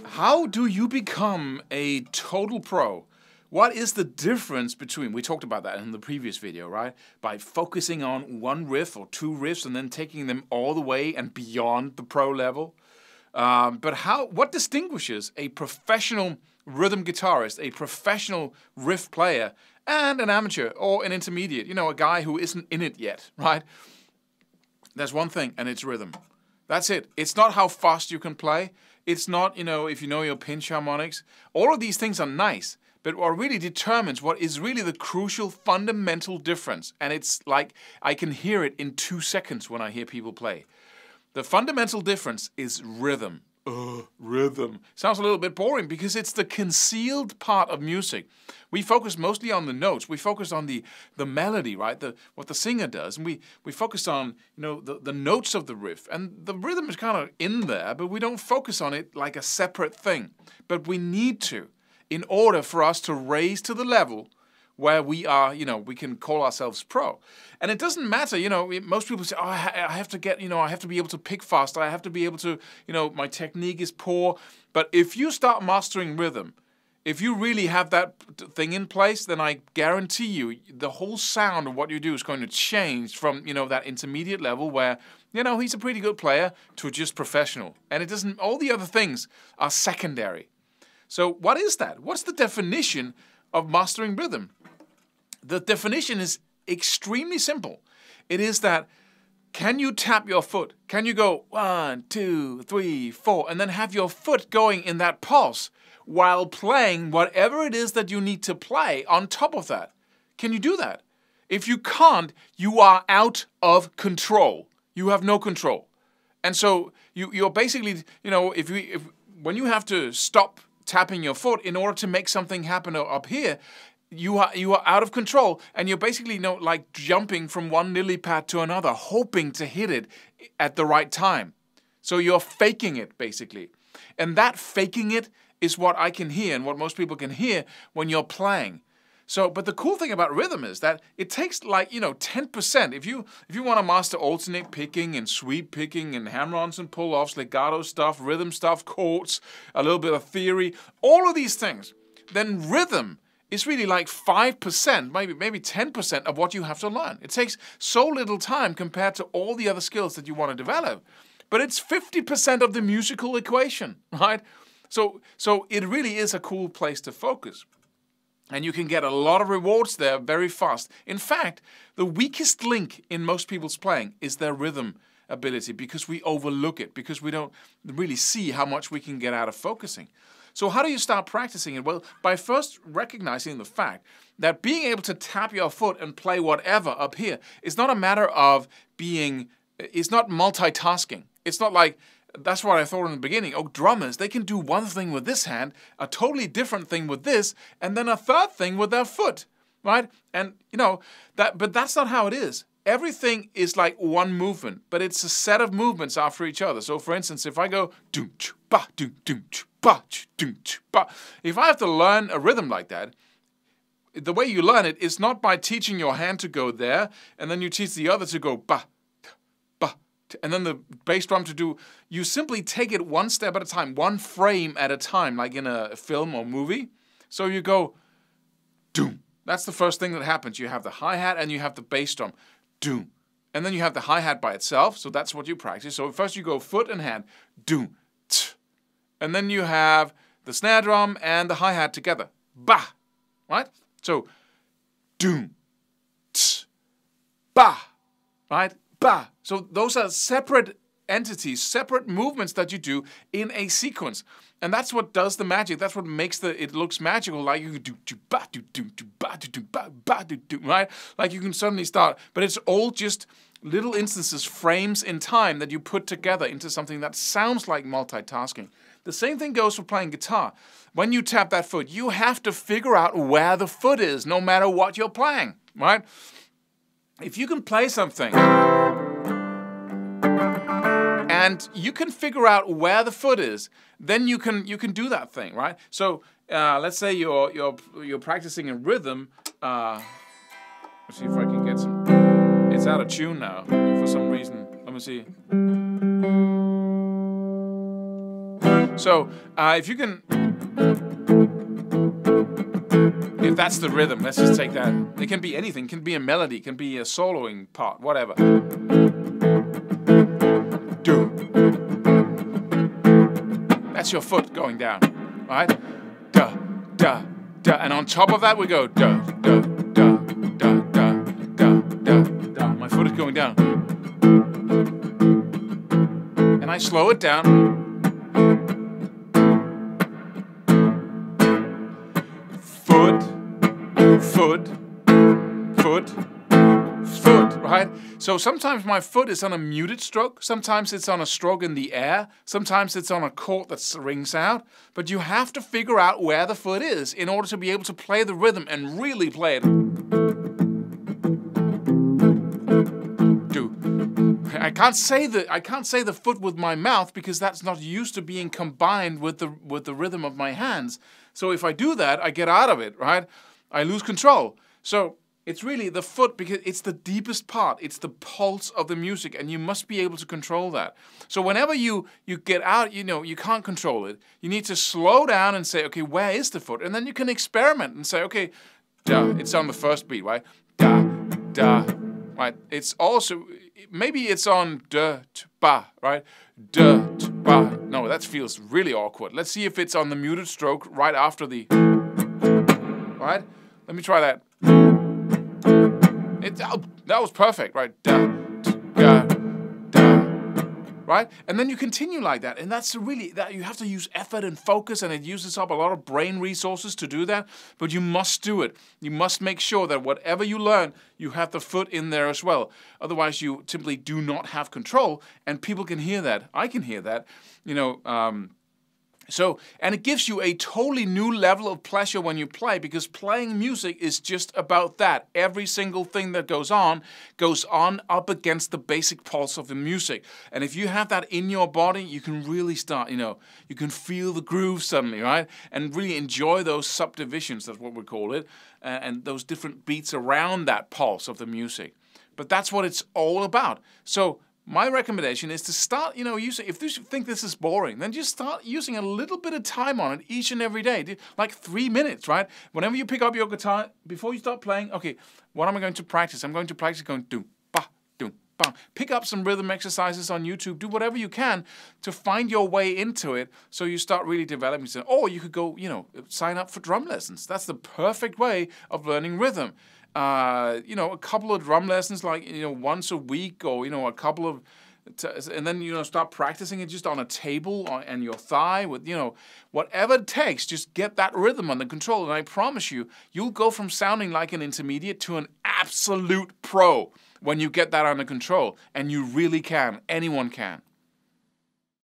How do you become a total pro? What is the difference between, we talked about that in the previous video, right? By focusing on one riff or two riffs and then taking them all the way and beyond the pro level. What distinguishes a professional rhythm guitarist, a professional riff player, and an amateur or an intermediate, a guy who isn't in it yet, right? There's one thing, and it's rhythm. That's it. It's not how fast you can play. It's not, if you know your pinch harmonics. All of these things are nice, but what really determines what is really the crucial fundamental difference, and it's like I can hear it in 2 seconds when I hear people play. The fundamental difference is rhythm. Rhythm. Sounds a little bit boring because it's the concealed part of music. We focus mostly on the notes. We focus on the melody, right? What the singer does. And we focus on, the notes of the riff. And the rhythm is kind of in there, but we don't focus on it like a separate thing. But we need to, in order for us to raise to the level where we are, we can call ourselves pro. And it doesn't matter, most people say, oh, I have to get, I have to be able to pick faster. I have to be able to, my technique is poor. But if you start mastering rhythm, if you really have that thing in place, then I guarantee you the whole sound of what you do is going to change from, that intermediate level where, he's a pretty good player to just professional. And it doesn't, all the other things are secondary. So what is that? What's the definition of mastering rhythm? The definition is extremely simple. It is that, can you tap your foot? Can you go 1, 2, 3, 4, and then have your foot going in that pulse while playing whatever it is that you need to play on top of that? Can you do that? If you can't, you are out of control. You have no control. And so you're basically, when you have to stop tapping your foot in order to make something happen up here, you are out of control, and you're basically like jumping from one lily pad to another, hoping to hit it at the right time. So you're faking it, basically. And that faking it is what I can hear and what most people can hear when you're playing. So, but the cool thing about rhythm is that it takes 10%. If you want to master alternate picking and sweep picking and hammer-ons and pull-offs, legato stuff, rhythm stuff, chords, a little bit of theory, all of these things, then rhythm is really like 5%, maybe 10% of what you have to learn. It takes so little time compared to all the other skills that you want to develop. But it's 50% of the musical equation, right? So it really is a cool place to focus. And you can get a lot of rewards there very fast. In fact, the weakest link in most people's playing is their rhythm ability, because we overlook it, because we don't really see how much we can get out of focusing. So how do you start practicing it? Well, by first recognizing the fact that being able to tap your foot and play whatever up here is not a matter of it's not multitasking. It's not like, that's what I thought in the beginning. Oh, drummers, they can do one thing with this hand, a totally different thing with this, and then a third thing with their foot, right? And, but that's not how it is. Everything is like one movement, but it's a set of movements after each other. So, for instance, if I go doom ch ba doom ch ba doom ch ba, if I have to learn a rhythm like that, the way you learn it is not by teaching your hand to go there, and then you teach the other to go ba, and then the bass drum to do. You simply take it one step at a time, one frame at a time, like in a film or movie. So you go doom. That's the first thing that happens. You have the hi-hat and you have the bass drum. Doom. And then you have the hi-hat by itself, so that's what you practice. So first you go foot and hand, doom, t. And then you have the snare drum and the hi-hat together, ba, right? So, doom, t, ba, right? Ba. So those are separate entities, separate movements that you do in a sequence. And that's what does the magic. That's what makes it looks magical. Like you do ba do ba do ba ba do, right? Like you can suddenly start, but it's all just little instances, frames in time that you put together into something that sounds like multitasking. The same thing goes for playing guitar. When you tap that foot, you have to figure out where the foot is, no matter what you're playing, right? If you can play something and you can figure out where the foot is, then you can do that thing, right? So let's say you're practicing a rhythm. Let's see if I can get some. It's out of tune now for some reason. Let me see. So if you can, if that's the rhythm, let's just take that. It can be anything. It can be a melody. It can be a soloing part. Whatever. Do. That's your foot going down, right? Da, da, da. And on top of that we go da, da, da, da, da, da, da, da. My foot is going down. And I slow it down. Foot, foot, foot, foot, right? So sometimes my foot is on a muted stroke, sometimes it's on a stroke in the air, sometimes it's on a chord that rings out, but you have to figure out where the foot is in order to be able to play the rhythm and really play it. Do. I can't say the foot with my mouth because that's not used to being combined with the rhythm of my hands. So if I do that, I get out of it, right? I lose control. So it's really the foot because it's the deepest part. It's the pulse of the music, and you must be able to control that. So whenever you get out, you can't control it. You need to slow down and say, okay, where is the foot? And then you can experiment and say, okay, da, it's on the first beat, right? Da, da, right? It's also, maybe it's on da, t, ba, right? Da, t, ba. No, that feels really awkward. Let's see if it's on the muted stroke right after the, right? Let me try that. That was perfect, right? Da, da, da, right? And then you continue like that, and that's really that you have to use effort and focus, and it uses up a lot of brain resources to do that. But you must do it. You must make sure that whatever you learn, you have the foot in there as well. Otherwise, you simply do not have control, and people can hear that. I can hear that. So, and it gives you a totally new level of pleasure when you play, because playing music is just about that. Every single thing that goes on up against the basic pulse of the music. And if you have that in your body, you can really start, you can feel the groove suddenly, right? And really enjoy those subdivisions, that's what we call it, and those different beats around that pulse of the music. But that's what it's all about. So, my recommendation is to start, using, if you think this is boring, then just start using a little bit of time on it each and every day, like 3 minutes, right? Whenever you pick up your guitar, before you start playing, okay, what am I going to practice? I'm going to practice going do, ba, do, ba. Pick up some rhythm exercises on YouTube, do whatever you can to find your way into it so you start really developing. Or you could go, sign up for drum lessons. That's the perfect way of learning rhythm. A couple of drum lessons, like, once a week, or, a couple of, and then, start practicing it just on a table and your thigh with, whatever it takes, just get that rhythm under control. And I promise you, you'll go from sounding like an intermediate to an absolute pro when you get that under control. And you really can. Anyone can.